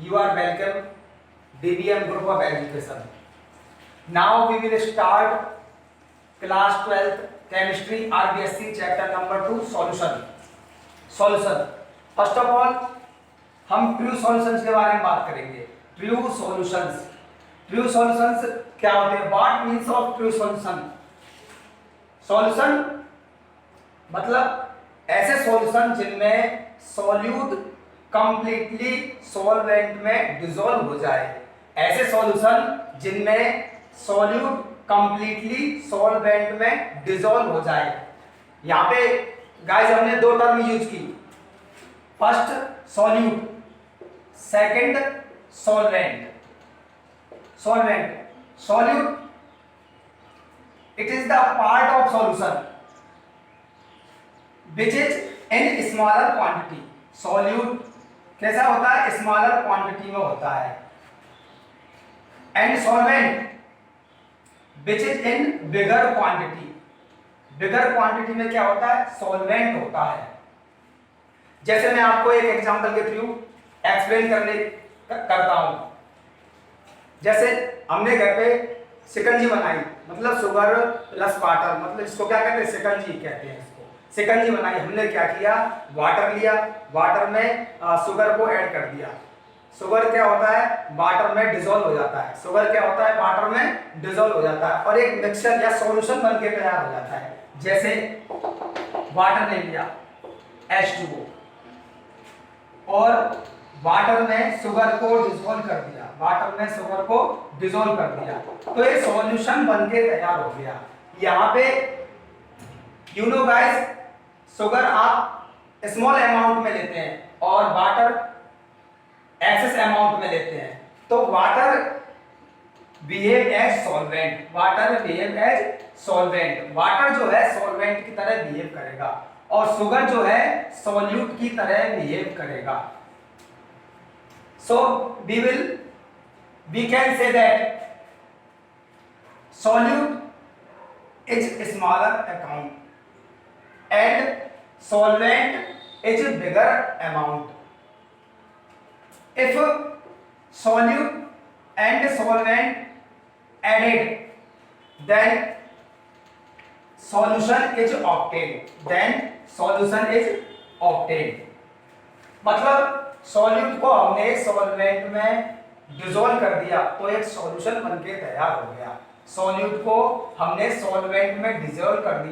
You are welcome, DBM Group of Education. Now we will start class 12th chemistry RBSc chapter number 2 solution. First of all हम true solutions के बारे में बात करेंगे. True solutions क्या होते हैं? What means of true solution? Solution मतलब ऐसे सॉल्यूशन जिनमें सॉल्यूट कंप्लीटली सॉल्वेंट में डिसॉल्व हो जाए. ऐसे सॉल्यूशन जिनमें सॉल्यूट कंप्लीटली सॉल्वेंट में डिसॉल्व हो जाए. यहाँ पे गाइस हमने दो टर्म यूज की. First solute, second solvent. Solute it is the part of solution which is in smaller quantity. Solute कैसा होता है? स्मॉलर क्वांटिटी में होता है. And solvent which is in bigger quantity. Bigger quantity में क्या होता है? सॉल्वेंट होता है. जैसे मैं आपको एक एग्जांपल के थ्रू एक्सप्लेन करता हूं. जैसे हमने घर पे शिकंजी बनाई, मतलब शुगर प्लस वाटर, मतलब इसको क्या कहते हैं? शिकंजी कहते हैं इसको. शिकंजी बनाई, हमने क्या किया? वाटर लिया, वाटर में शुगर को ऐड कर दिया. शुगर क्या होता है? वाटर में डिसॉल्व हो जाता है. शुगर क्या होता है? वाटर में डिसॉल्व हो जाता है और एक मिक्सचर या सॉल्यूशन बन के तैयार हो जाता है. जैसे वाटर ले लिया H2O और वाटर में शुगर को डिसॉल्व कर दिया. तो ये सॉल्यूशन बन के तैयार हो गया. यहाँ पे यू नो गाइस, शुगर आप स्मॉल अमाउंट में लेते हैं और वाटर एक्सेस अमाउंट में लेते हैं, तो water behave as solvent. Water जो है सॉल्वेंट की तरह बिहेव करेगा और शुगर जो है सॉल्यूट की तरह बिहेव करेगा. So we can say that solute is smaller amount and solvent is bigger amount. If solute and solvent added, then solution is obtained. मतलब सॉल्यूट को हमने सॉल्वेंट में डिसॉल्व कर दिया तो एक सॉल्यूशन बनके तैयार हो गया. सॉल्यूट को हमने सॉल्वेंट में डिसॉल्व कर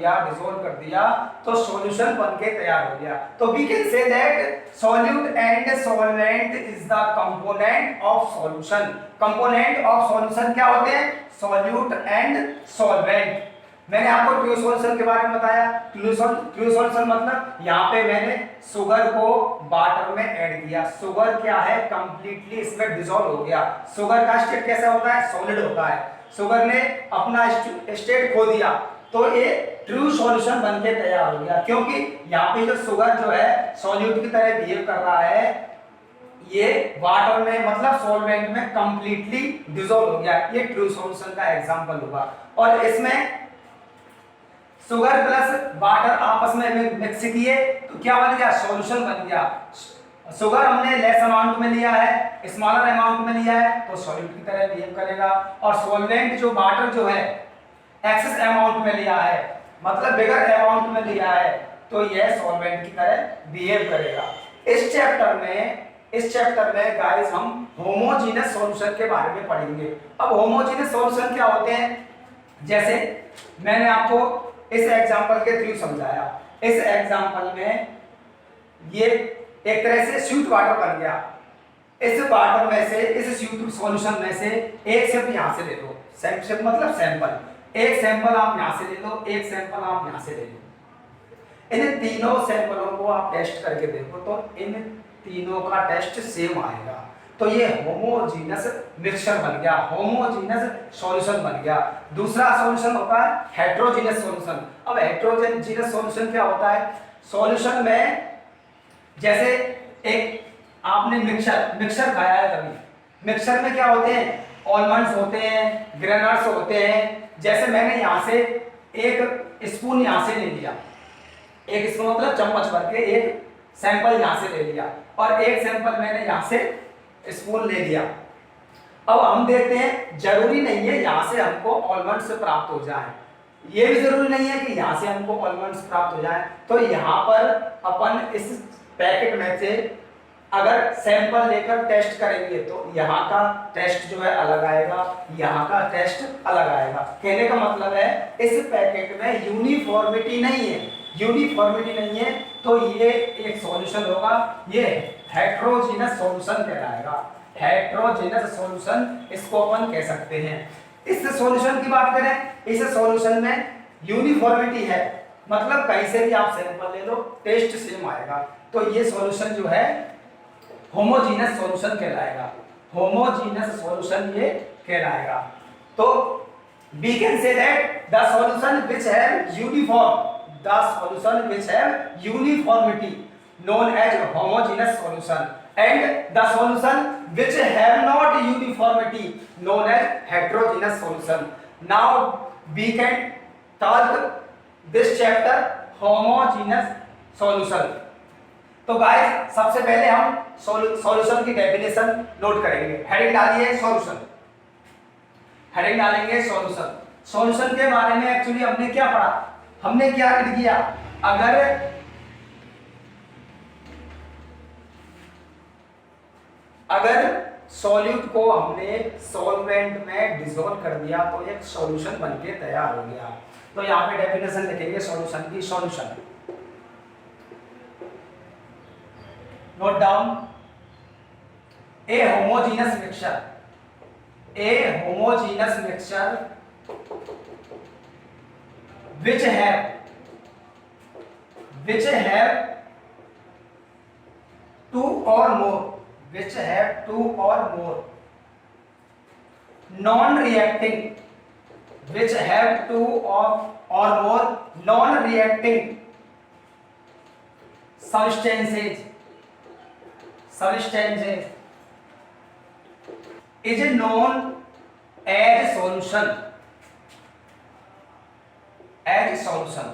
दिया तो सॉल्यूशन बनके तैयार हो गया. तो we can say that solute and solvent is the component of solution. Component of solution क्या होते हैं? Solute and solvent. मैंने आपको ट्रू सॉल्यूशन के बारे में बताया. ट्रू सॉल्यूशन मतलब यहाँ पे मैंने शुगर को वाटर में ऐड किया. शुगर क्या है? कंप्लीटली इसमें डिसॉल्व हो गया. शुगर का स्टेट कैसा होता है? सॉलिड होता है. शुगर ने अपना स्टेट खो दिया तो ये ट्रू सॉल्यूशन बनके तैयार हो गया, क्योंकि यहाँ पे जो शुगर जो है सॉल्यूट की तरह बिहेव कर रहा है, ये वाटर में मतलब सॉल्वेंट में कंप्लीटली डिसॉल्व हो गया. ये ट्रू सॉल्यूशन का एग्जांपल होगा. और इसमें शुगर प्लस वाटर आपस में मिक्स किए तो क्या बन गया? सॉल्यूशन बन गया. शुगर हमने लेस अमाउंट में लिया है, स्मॉलर अमाउंट में लिया है तो सॉल्यूट की तरह बिहेव करेगा. और सॉल्वेंट जो वाटर जो है एक्सेस अमाउंट में लिया है, मतलब बिगर अमाउंट में लिया है, तो यह सॉल्वेंट की तरह बिहेव करेगा. इस चैप्टर में गाइस हम होमोजेनस सॉल्यूशन के बारे में पढ़ेंगे. अब होमोजेनस सॉल्यूशन क्या होते हैं? जैसे मैंने आपको इस एग्जांपल के थ्रू समझाया. इस एग्जांपल में ये एक तरह से स्वीट वाटर बन गया. इस वाटर में से, इस स्वीट सॉल्यूशन में से एक सिप यहाँ से ले लो. सिप मतलब सैंपल. एक सैंपल आप यहाँ से ले लो, एक सैंपल आप यहाँ से ले लो. इन तीनों सैंपलों को आप टेस्ट करके देखो तो इन तीनों का टेस्ट सेम आएगा. तो ये होमोजेनस मिक्सचर बन गया, होमोजेनस सॉल्यूशन बन गया. दूसरा सॉल्यूशन होता है हेटेरोजेनस सॉल्यूशन. अब हेटेरोजेनस सॉल्यूशन क्या होता है? सॉल्यूशन में जैसे एक आपने मिक्सचर खाया है कभी. मिक्सचर में क्या होते हैं? आलमंड्स होते हैं, ग्रेनल्स होते हैं. जैसे मैंने यहाँ से एक स्पून यहाँ से ले लिया, एक स्पून मतलब चम्मच भर के एक सैंपल यहाँ से ले लिया और एक सैंपल मैंने यहाँ से स्पून ले लिया। अब हम देखते हैं, जरूरी नहीं है यहां से हमको ऑलमंड्स प्राप्त हो जाए, ये भी जरूरी नहीं है कि यहां से हमको ऑलमंड्स प्राप्त हो जाए। तो यहां पर अपन इस पैकेट में से अगर सैंपल लेकर टेस्ट करेंगे तो यहाँ का टेस्ट जो है अलग आएगा, यहाँ का टेस्ट अलग आएगा। कहने का मतलब है इस पैकेट में यूनिफॉर्मिटी नहीं है, यूनिफॉर्मिटी नहीं है तो ये एक सॉल्यूशन होगा, ये हेट्रोजीनस सॉल्यूशन कहलाएगा। हेट्रोजीनस सॉल्यूशन इसको अपन कह सकते हैं। इस सॉल्यूशन की बात करें, इस सॉल्यूशन में यूनिफॉर्मिटी है, मतलब कहीं से भी आप सैंपल ले लो टेस्ट सेम आएगा। तो ये सॉल्यूशन जो है होमोजीनस सॉल्यूशन कहलाएगा, होमोजीनस सॉल्यूशन ये कहलाएगा। तो we can say that the solution which have uniform, the solution which have uniformity known as homogeneous solution, and the solution which have not uniformity known as heterogeneous solution. Now we can talk this chapter homogeneous solution. तो guys सबसे पहले हम solution की definition note करेंगे। Heading डालिए solution, heading डालेंगे solution. Solution के बारे में एक्चुअली हमने क्या पढ़ा, हमने क्या किया, अगर सॉल्यूट को हमने सॉल्वेंट में डिसॉल्व कर दिया तो एक सॉल्यूशन बनके तैयार हो गया। तो यहाँ पे डेफिनेशन लिखेंगे सॉल्यूशन की। Solution note down, A homogeneous mixture, A homogeneous mixture which have two or more, which have two or more non-reacting, which have two or more non-reacting substances is known as solution, as solution.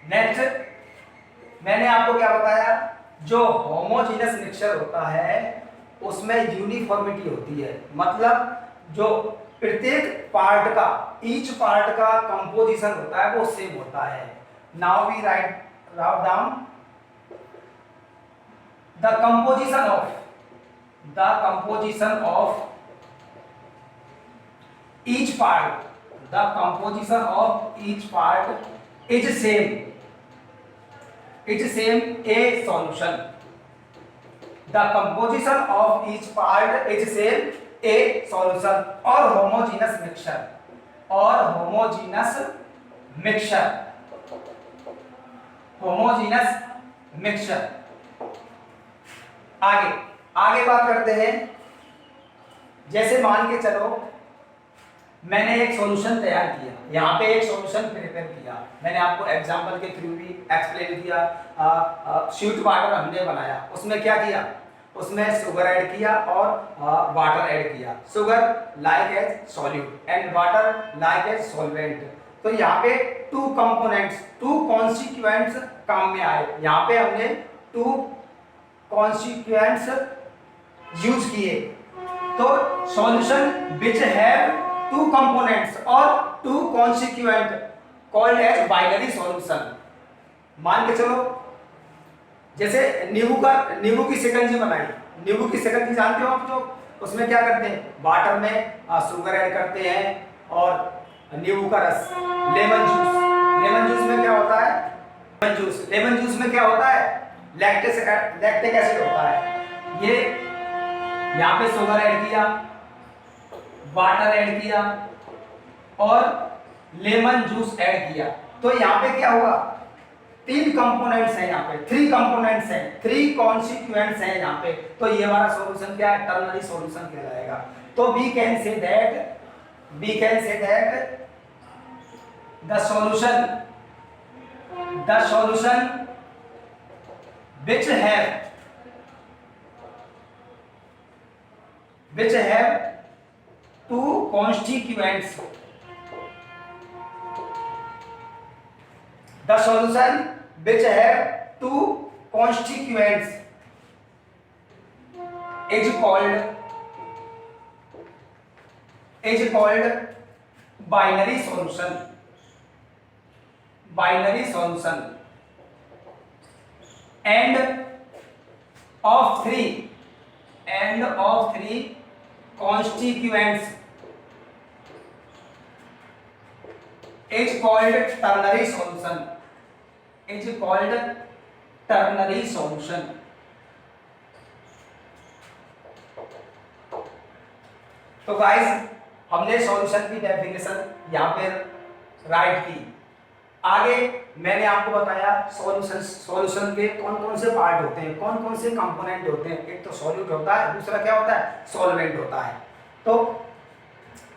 Next मैंने आपको क्या बताया, जो homogeneous mixture होता है उसमें uniformity होती है, मतलब जो प्रत्येक पार्ट का, ईच पार्ट का कंपोजिशन होता है वो सेम होता है। Now we write down the composition of each part, the composition of each part is same, a solution, the composition of each part is same a solution, or homogeneous mixture. आगे बात करते हैं। जैसे मान के चलो मैंने एक सॉल्यूशन तैयार किया, यहाँ पे एक सॉल्यूशन प्रिपेयर किया, मैंने आपको एग्जांपल के थ्रू भी एक्सप्लेन किया। स्वीट वाटर हमने बनाया, उसमें क्या किया, उसमें शुगर ऐड किया और वाटर ऐड किया। Sugar like as solute and water like as solvent. तो यहाँ पे टू कंपोनेंट्स, टू कॉन्स्टिट्यूएंट्स काम में आए। यहाँ पे हमने टू कॉन्स्टिट्यूएंट्स यूज किए। तो solution which have two components और two constituent called as binary solution. मान के चलो जैसे नींबू की शिकंजी बनाई, नींबू की शिकंजी जानते हो आप, जो उसमें क्या करते हैं, वाटर में शुगर ऐड करते हैं और नींबू का रस, लेमन जूस में क्या होता है, लेमन जूस में क्या होता है, लैक्टिक एसिड होता है। ये यहाँ पे शुगर ऐड किया, वाटर ऐड किया और लेमन जूस ऐड किया। तो यहाँ पे क्या हुआ, तीन कंपोनेंट्स हैं, यहाँ पे थ्री कंपोनेंट्स हैं, थ्री कॉन्स्टिट्यूएंट्स हैं यहाँ पे। तो ये हमारा सॉल्यूशन क्या है, टर्नरी सॉल्यूशन कहलाएगा। तो we can say that the solution which have two constituents, the solution which have two constituents is called binary solution. Binary solution. And of three constituents is called ternary solution. Is called ternary solution. तो guys हमने solution की definition यहाँ पे right की। आगे मैंने आपको बताया सॉल्यूशन के कौन कौन से पार्ट होते हैं, कौन कौन से कंपोनेंट होते हैं। एक तो सॉल्यूट होता है, दूसरा क्या होता है, सॉल्वेंट होता है। तो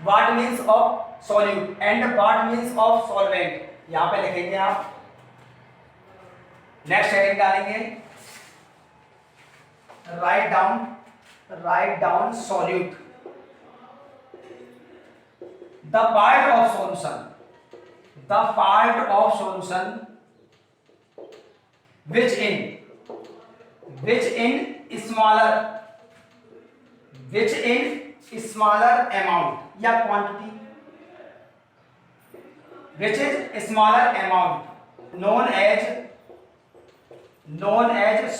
what means of solute and what means of solvent यहाँ पे लिखेंगे आप। नेक्स्ट हेडिंग डालेंगे, write down solute. The part of solution which in smaller amount या quantity, which is smaller amount known as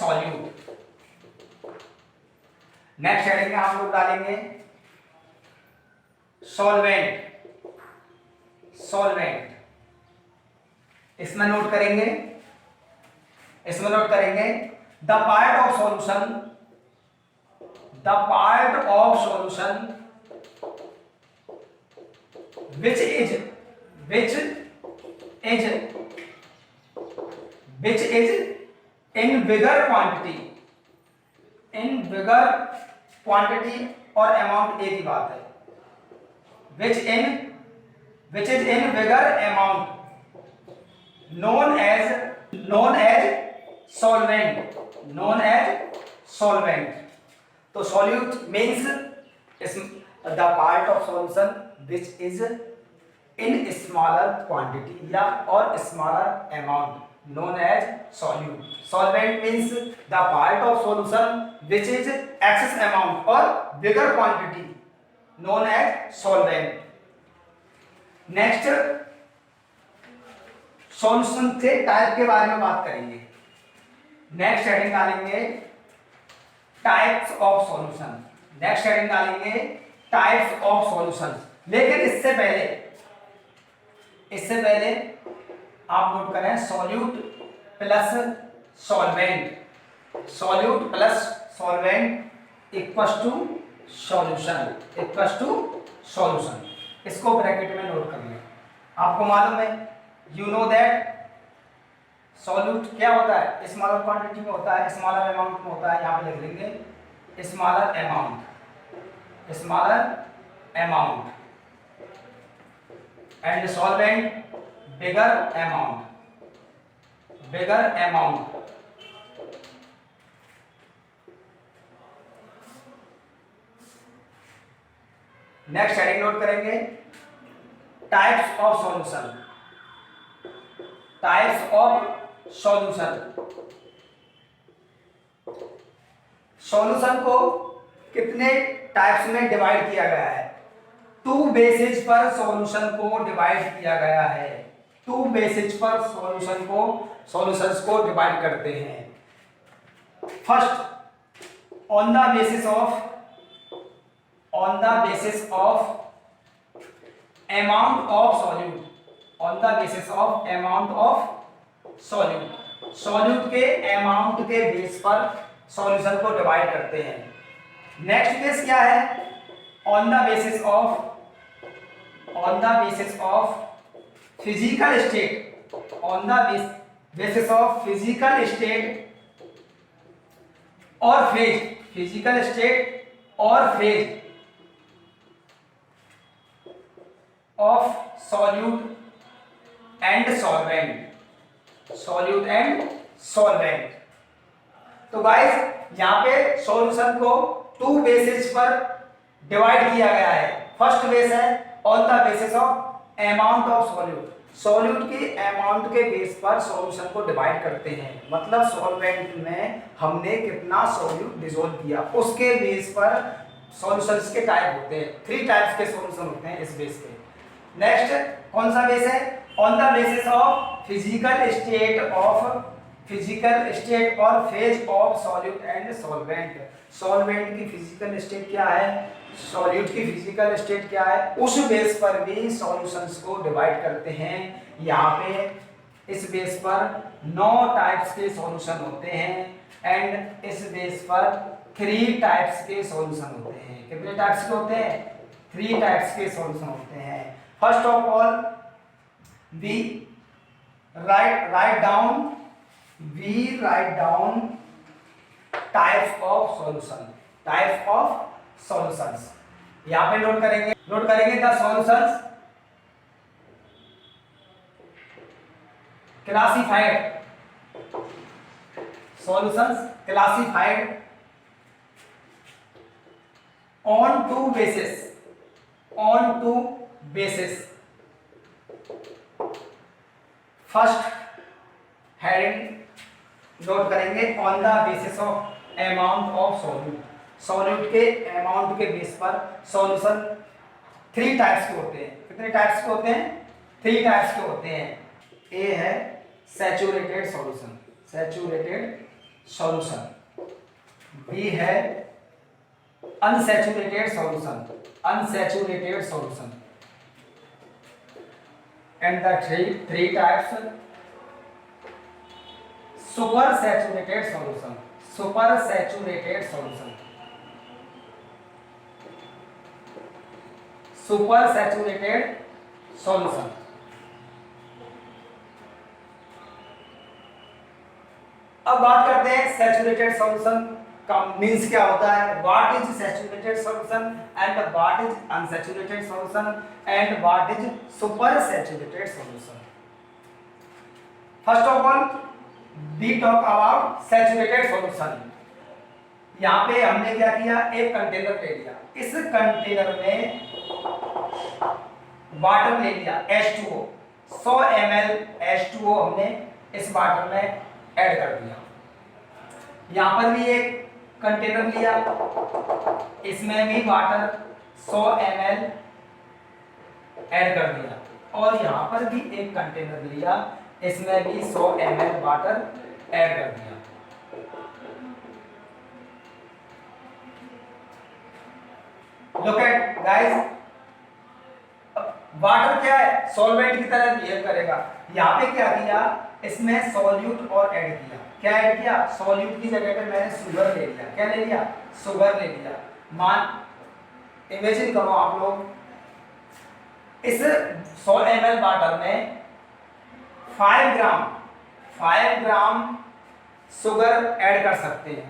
solute। Next heading में हम लोग डालेंगे सॉल्वेंट। इसमें नोट करेंगे the part of solution which is in bigger quantity और amount एक ही बात है। which is in bigger amount known as solvent। तो solute means the part of solution which is in smaller quantity या और smaller amount known as solute। solvent means the part of solution which is excess amount or bigger quantity known as solvent। Next solution के type के बारे में बात करेंगे। Next heading डालेंगे types of solution. लेकिन इससे पहले आप नोट करें solute plus solvent equals to solution. इसको ब्रैकेट में नोट कर लें। आपको मालूम है, यू नो दैट सॉल्यूट क्या होता है, स्मॉलर क्वांटिटी में होता है, स्मॉलर अमाउंट में होता है। यहाँ पे लिख लेंगे smaller amount and solvent bigger amount. Next heading note करेंगे टाइप्स ऑफ सॉल्यूशन को कितने टाइप्स में डिवाइड किया गया है। 2 बेसिस पर सॉल्यूशन को डिवाइड किया गया है। 2 बेसिस पर सॉल्यूशंस को डिवाइड करते हैं। First on the basis of amount of solute के अमाउंट के बेस पर सॉल्यूशन को डिवाइड करते हैं। नेक्स्ट बेस क्या है, on the basis of physical state और phase of solute and solvent. तो गाइस यहां पे सॉल्यूशन को 2 बेसिस पर डिवाइड किया गया है। फर्स्ट बेस है on the basis of amount of solute. Solute के अमाउंट के बेस पर सॉल्यूशन को डिवाइड करते हैं, मतलब सॉल्वेंट में हमने कितना सॉल्यूट डिसॉल्व किया उसके बेस पर सॉल्यूशंस के टाइप होते हैं। 3 टाइप्स के सॉल्यूशन होते हैं इस बेस पे। नेक्स्ट कौन सा बेस है? On the basis of physical state और phase of solute and solvent. Solvent की फिजिकल स्टेट क्या है, सॉल्यूट की फिजिकल स्टेट क्या है, उस बेस पर भी सॉल्यूशंस को डिवाइड करते हैं। यहाँ पे इस बेस पर 9 टाइप्स के सॉल्यूशन होते हैं एंड इस बेस पर 3 टाइप्स के सॉल्यूशन होते हैं। कितने टाइप्स के होते हैं? 3 टाइप्स के सॉल्यूशन होते हैं। First of all we write down types of solutions. यहां पे नोट करेंगे the solutions classified on two basis। First heading note करेंगे on the basis of amount of solute के अमाउंट के बेस पर सॉल्यूशन 3 टाइप्स के होते हैं। कितने टाइप्स के होते हैं? 3 टाइप्स के होते हैं। ए है सैचुरेटेड सॉल्यूशन, बी है unsaturated solution and the three types super saturated solution. अब बात करते हैं सैचुरेटेड सॉल्यूशन का मीन्स क्या होता है। What is saturated solution and what is unsaturated solution and what is super saturated solution. First of all we talk about saturated solution. यहाँ पे हमने क्या किया, एक कंटेनर ले लिया, इस कंटेनर में वाटर ले लिया H2O, 100 ml H2O हमने इस वाटर में ऐड कर दिया। यहाँ पर भी एक कंटेनर लिया, इसमें भी वाटर 100 ml ऐड कर दिया और यहाँ पर भी एक कंटेनर लिया, इसमें भी 100 ml वाटर ऐड कर दिया। Look at guys, वाटर क्या है, सॉल्वेंट की तरह बिहेव करेगा। यहाँ पे क्या किया, इसमें सॉल्यूट और ऐड किया। क्या ऐड किया, सॉल्यूट की जगह पे मैंने शुगर ले लिया। क्या ले लिया, शुगर ले लिया। मान इमेजिन करो आप लोग, इस 100 ml वाटर में 5 ग्राम शुगर ऐड कर सकते हैं।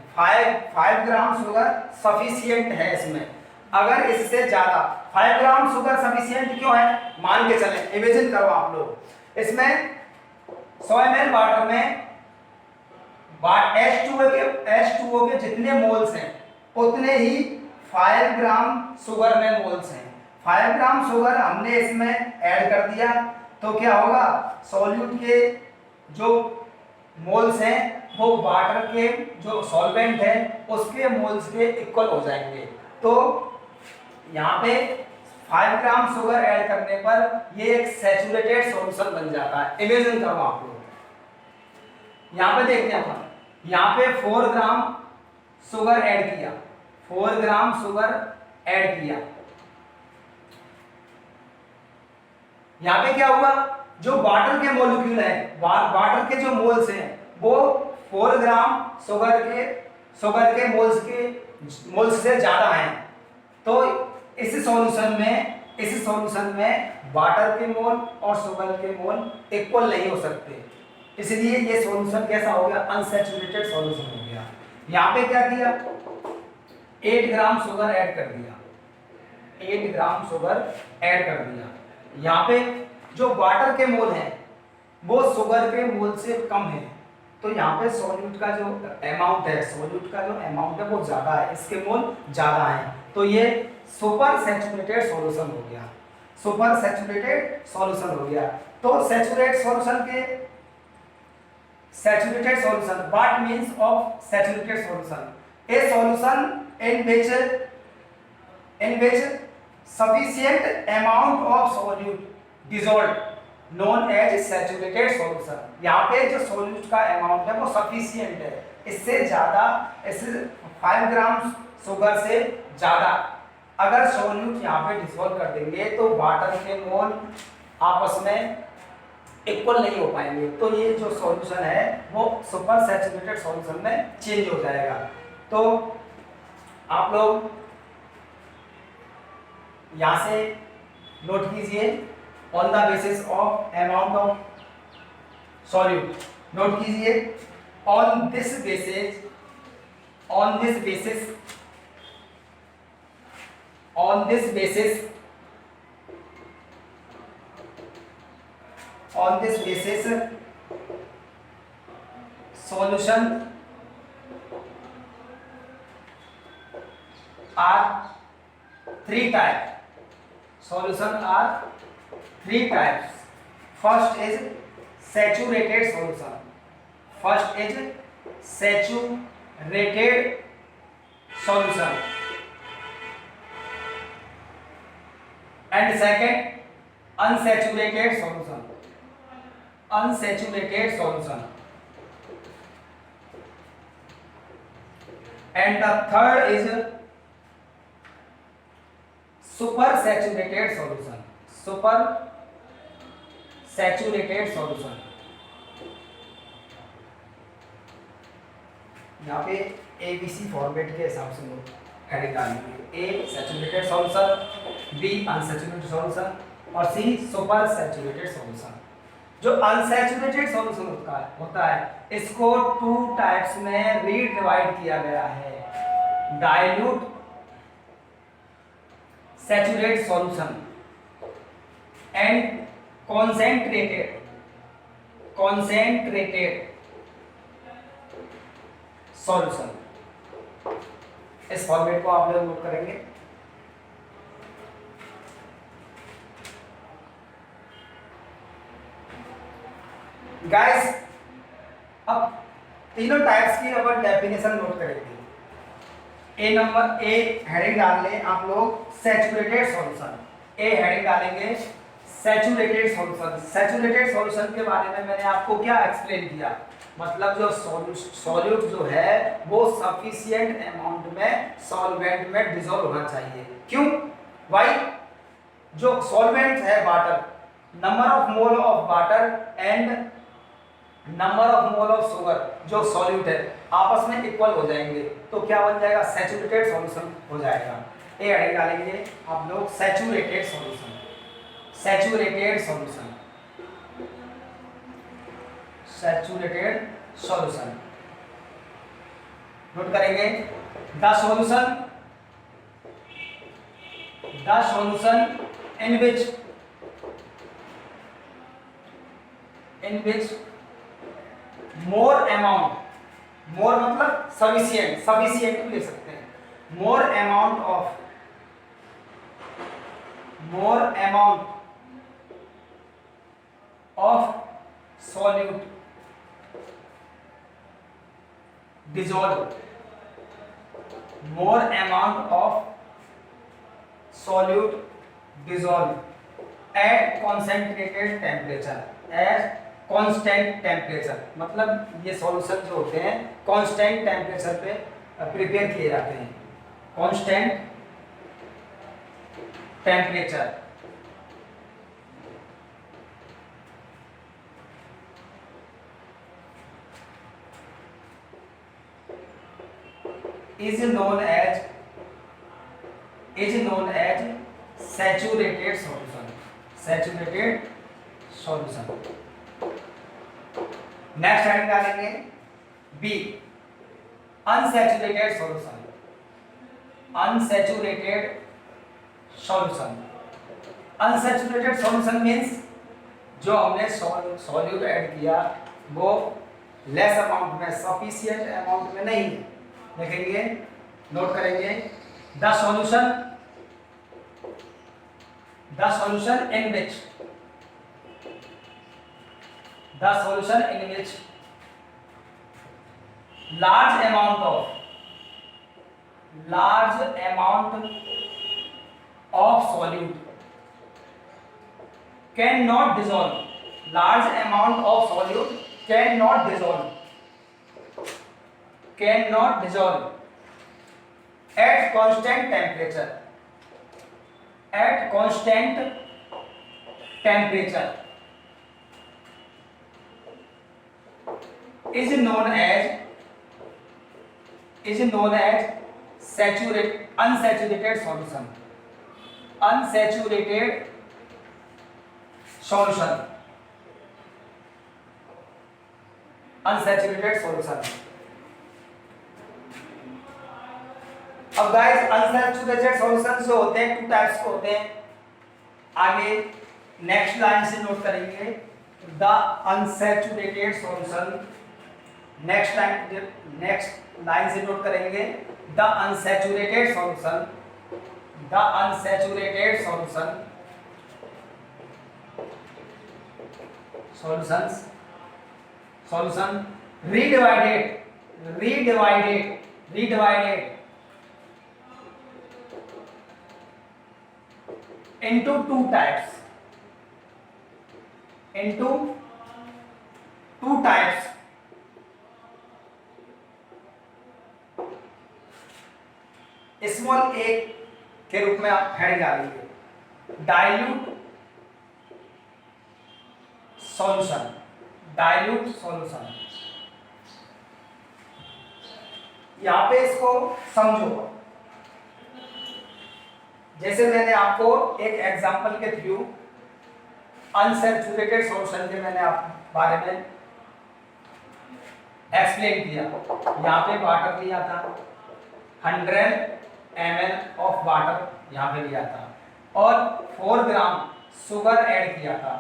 5 ग्राम शुगर सफिशिएंट है इसमें। अगर इससे ज्यादा 5 ग्राम शुगर सफिशिएंट क्यों है, मान के चले, इमेजिन करो आप लोग, इसमें 100 ml वाटर में H2O के जितने मोल्स हैं उतने ही 5 ग्राम शुगर में मोल्स हैं। 5 ग्राम शुगर हमने इसमें ऐड कर दिया तो क्या होगा, सॉल्यूट के जो मोल्स हैं वो वाटर के जो सॉल्वेंट है उसके मोल्स के इक्वल हो जाएंगे। तो यहाँ पे 5 ग्राम शुगर ऐड करने पर ये एक सैचुरेटेड सॉल्यूशन बन जाता है। इमेजिन करो आप लोग, यहाँ पे देखते हैं हम, यहाँ पे 4 ग्राम शुगर ऐड किया, 4 ग्राम शुगर ऐड किया। यहाँ पे क्या हुआ, जो वाटर के मॉलिक्यूल है, वाटर के जो मोल्स हैं वो 4 ग्राम शुगर के मोल्स से ज्यादा हैं। तो इस सॉल्यूशन में वाटर के मोल और शुगर के मोल इक्वल नहीं हो सकते, इसलिए ये सॉल्यूशन कैसा हो गया, अनसैचुरेटेड सॉल्यूशन हो गया। यहाँ पे क्या किया, 8 ग्राम शुगर ऐड कर दिया, 8 ग्राम शुगर ऐड कर दिया। यहाँ पे जो वाटर के मोल हैं वो शुगर के मोल से कम है, तो यहाँ पे सॉल्यूट का जो अमाउंट है वो ज्यादा है, इसके मोल ज्यादा हैं, तो ये सुपर सैचुरेटेड सॉल्यूशन हो गया। तो saturated solution, what means of saturated solution? A solution in which sufficient amount of solute dissolved known as saturated solution। यहाँ पे जो solute का अमाउंट है वो sufficient है, इससे ज़्यादा, इससे 5 ग्राम शुगर से ज़्यादा अगर solute यहाँ पे डिसॉल्व कर देंगे तो वाटर के मोल आपस में इक्वल नहीं हो पाएंगे, तो ये जो सॉल्यूशन है वो सुपर सैचुरेटेड सॉल्यूशन में चेंज हो जाएगा। तो आप लोग यहाँ से नोट कीजिए, on the basis of amount of solute, note कीजिए on this basis solution are three types. Solution are three types. First is saturated solution. And second, unsaturated solution. And the third is super saturated solution. यहाँ पे ABC format के हिसाब से लोग heading डालेंगे। A saturated solution, B unsaturated solution और C super saturated solution. जो unsaturated solution होता है इसको 2 टाइप्स में रीडिवाइड किया गया है, dilute saturated solution and concentrated solution. इस फॉर्मेट को आप लोग नोट करेंगे। गाइस अब तीनों टाइप्स की अपन डेफिनेशन नोट करेंगे। ए हेडिंग डाल लें आप लोग सैचुरेटेड सॉल्यूशन, ए हेडिंग डालेंगे सैचुरेटेड सॉल्यूशन। सैचुरेटेड सॉल्यूशन के बारे में मैंने आपको क्या एक्सप्लेन किया, मतलब जो सॉल्यूट जो है वो सफिशिएंट अमाउंट में सॉल्वेंट में डिसॉल्व होना चाहिए। क्यों? वाई? जो सॉल्वेंट है water, number of mole of water and number of mole of sugar जो सॉल्यूट है आपस में इक्वल हो जाएंगे, तो क्या बन जाएगा? सैचुरेटेड सॉल्यूशन हो जाएगा। ए हेडिंग डालेंगे आप लोग सैचुरेटेड सॉल्यूशन। नोट करेंगे the solution in which more amount, more मतलब सफिशिएंट भी ले सकते हैं, more amount of solute dissolved, more amount of solute dissolved at concentrated temperature, at constant temperature। मतलब ये सॉल्यूशन जो होते हैं कांस्टेंट टेम्परेचर पे प्रिपेयर किए जाते हैं, constant temperature. is known as saturated solution। Next heading डालेंगे बी अनसैचुरेटेड सॉल्यूशन मींस जो हमने सॉल्यूट ऐड किया वो लेस अमाउंट में, सफिशिएंट अमाउंट में नहीं। देखेंगे, नोट करेंगे the solution in which the solution in which large amount of solute cannot dissolve, large amount of solute cannot dissolve at constant temperature, is known as unsaturated solution. अब guys unsaturated solution जो होते हैं two types के होते हैं। आगे next line से note करेंगे the unsaturated solution. Next line से नोट करेंगे the unsaturated solution redivided into two types, small A के रूप में आप हेडिंग डालेंगे डाइल्यूट सॉल्यूशन। यहां पे इसको समझो, जैसे मैंने आपको एक एग्जांपल के थ्रू अनसैचुरेटेड सॉल्यूशन के मैंने आप बारे में एक्सप्लेन किया। यहाँ पे वाटर लिया था 100 ml ऑफ वाटर यहाँ पे लिया था और 4 ग्राम शुगर ऐड किया था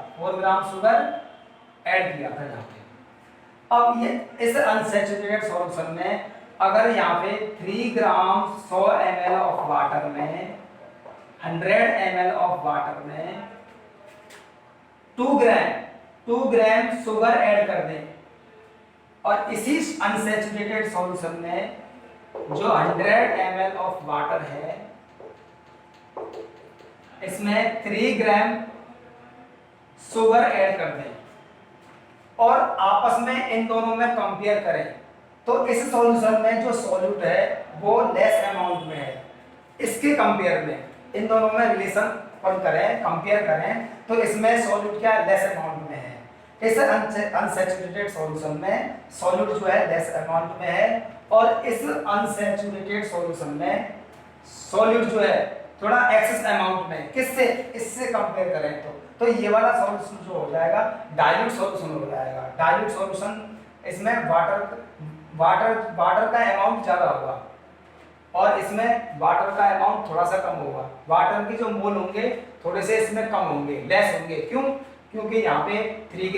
यहाँ पे। अब ये इस अनसैचुरेटेड सॉल्यूशन में अगर यहाँ पे 3 ग्राम 100 ml ऑफ वाटर में 100 ml ऑफ वाटर में 2 ग्राम शुगर ऐड कर दें और इसी अनसैचुरेटेड सॉल्यूशन में जो 100 ml ऑफ वाटर है इसमें 3 ग्राम शुगर ऐड कर दें और आपस में इन दोनों में कंपेयर करें तो इस सॉल्यूशन में जो सॉल्यूट है वो लेस अमाउंट में है। इसके कंपेयर में इन दोनों में रिलेशन कंपेयर करें तो इसमें सॉल्यूट क्या लेस अमाउंट में है। इस अनसैचुरेटेड सॉल्यूशन में सॉल्यूट जो है लेस अमाउंट में है और इस अनसैचुरेटेड सॉल्यूशन में सॉल्यूट जो है थोड़ा एक्सेस अमाउंट में। किससे? इससे कंपेयर करें तो ये वाला सॉल्यूशन जो हो जाएगा डाइल्यूट सॉल्यूशन हो जाएगा। डाइल्यूट सॉल्यूशन इसमें वाटर का अमाउंट ज्यादा होगा और इसमें वाटर का अमाउंट थोड़ा सा कम होगा। वाटर की जो मोल होंगे थोड़े से इसमें कम होंगे, लेस होंगे। क्यों? क्योंकि यहाँ पे 3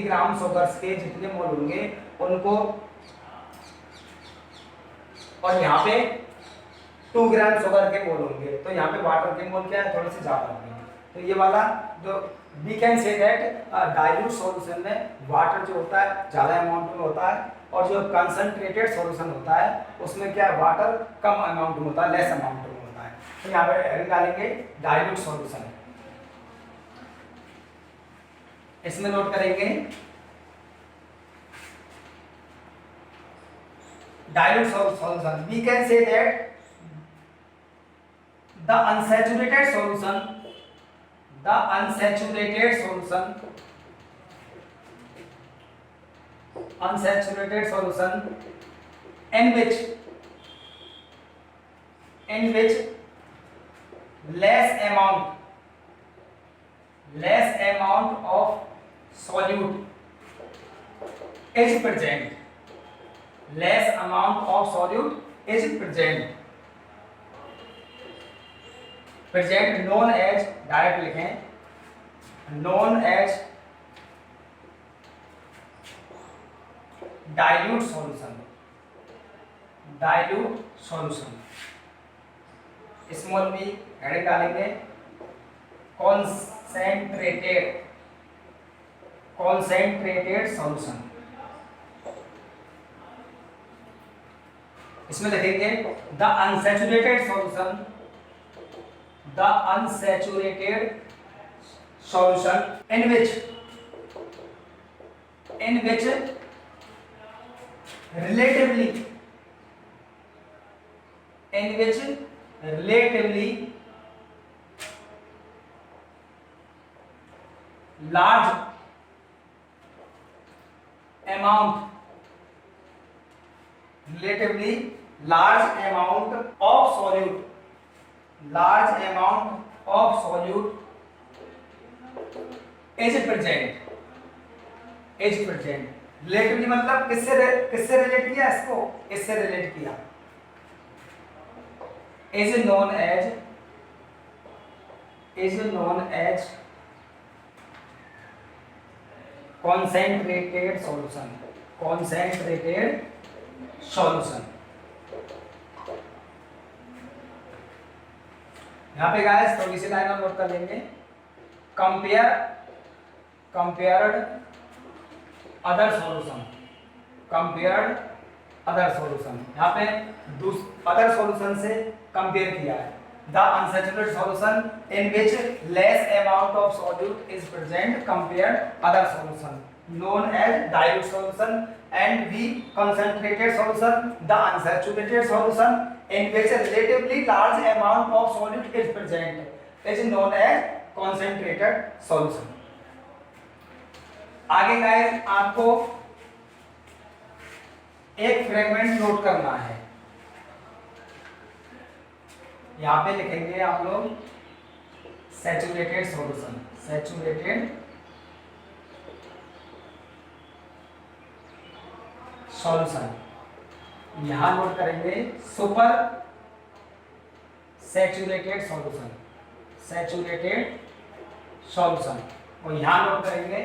ग्राम शुगर के जितने मोल होंगे उनको और यहाँ पे 2 ग्राम शुगर के मोल होंगे तो यहाँ पे वाटर के मोल क्या है थोड़े से ज्यादा होंगे। तो ये वाला जो we can say that dilute solution में वाटर जो होता है ज्यादा अमाउंट में होता है और जो कंसंट्रेटेड सॉल्यूशन होता है उसमें क्या वाटर कम अमाउंट में होता है, लेस अमाउंट में होता है। तो यहाँ पे डालेंगे डाइल्यूट सॉल्यूशन। इसमें नोट करेंगे dilute solution. We can say that the unsaturated solution in which less amount of solute is present, known as direct लिखें known as dilute solution। Small B heading डालेंगे कॉन्सेंट्रेटेड सॉल्यूशन। इसमें लिखेंगे the unsaturated solution, the unsaturated solution in which relatively large amount of solute is present। Relatively मतलब किससे relate किया, इसको इससे relate किया। is known as concentrated solution। यहाँ पे गाइस थोड़ी सी लाइन नोट कर लेंगे। कंपेयर्ड अदर सॉल्यूशन, यहाँ पे अदर सॉल्यूशन से कंपेयर किया है। The unsaturated solution in which less amount of solute is present compared other solution known as dilute solution, and the concentrated solution, the unsaturated solution in which a relatively large amount of solute is present is known as concentrated solution। आगे guys आपको एक fragment note करना है। यहां पे लिखेंगे आप लोग सैचुरेटेड सॉल्यूशन, यहां नोट करेंगे सुपर सैचुरेटेड सॉल्यूशन, और यहां नोट करेंगे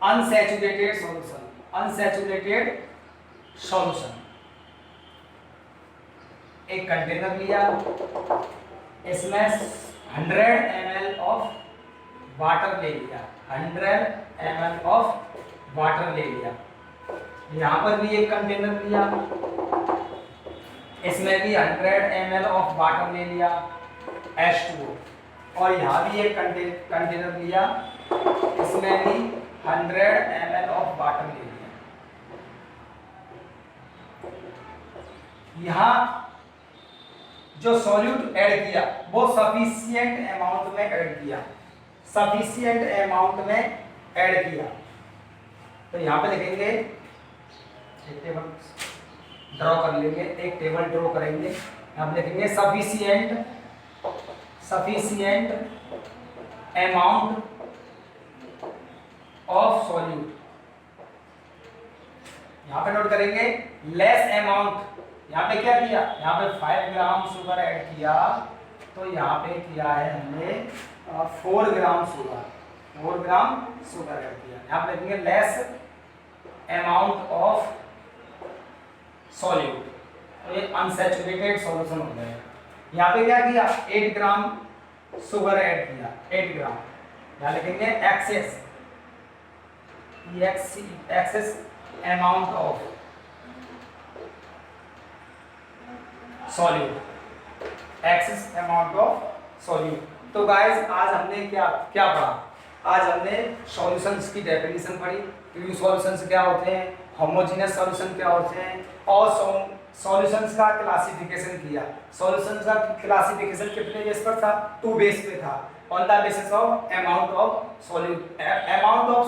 अनसैचुरेटेड सॉल्यूशन। एक कंटेनर लिया, इसमें 100 ml ऑफ वाटर ले लिया, 100 ml ऑफ वाटर ले लिया। यहाँ पर भी एक कंटेनर लिया, इसमें भी 100 ml ऑफ वाटर ले लिया H2O, और यहाँ भी एक कंटेनर लिया, इसमें भी 100 ml ऑफ वाटर ले लिया। यहाँ जो सॉल्यूट ऐड किया वो सफिशिएंट अमाउंट में ऐड किया, तो यहाँ पे लिखेंगे एक टेबल ड्रॉ कर लेंगे, एक टेबल ड्रॉ करेंगे। यहाँ पे लिखेंगे सफिशिएंट अमाउंट ऑफ सॉल्यूट। यहाँ पे नोट करेंगे लेस अमाउंट। यहाँ पे क्या किया, यहाँ पे 5 ग्राम शुगर ऐड किया, तो यहाँ पे किया है हमने 4 ग्राम शुगर ऐड किया। यहाँ पे लिखेंगे लेस अमाउंट ऑफ सॉल्यूट, तो ये अनसैचुरेटेड सॉल्यूशन हो गया। यहाँ पे क्या किया, 8 ग्राम शुगर ऐड किया, 8 ग्राम। यहाँ लिखेंगे एक्सेस अमाउंट ऑफ सॉल्यूट। तो गाइस आज हमने क्या पढ़ा, आज हमने सॉल्यूशंस की डेफिनेशन पढ़ी, प्योर सॉल्यूशंस क्या होते हैं, होमोजेनियस सॉल्यूशन क्या होते हैं, और सॉल्यूशंस का क्लासिफिकेशन किया। सॉल्यूशंस का क्लासिफिकेशन कितने बेस पर था, 2 बेस पे था। On the basis of amount of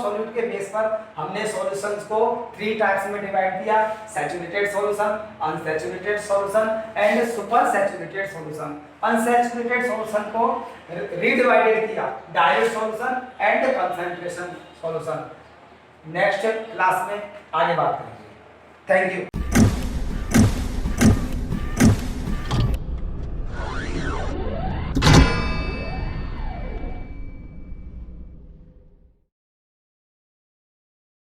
solute के बेस पर हमने सॉल्यूशंस को 3 टाइप्स में डिवाइड किया, saturated solution, unsaturated solution and super saturated solution. Unsaturated solution को रीडिवाइडेड किया, dilute solution and concentration solution. Next class में आगे बात करेंगे। Thank you.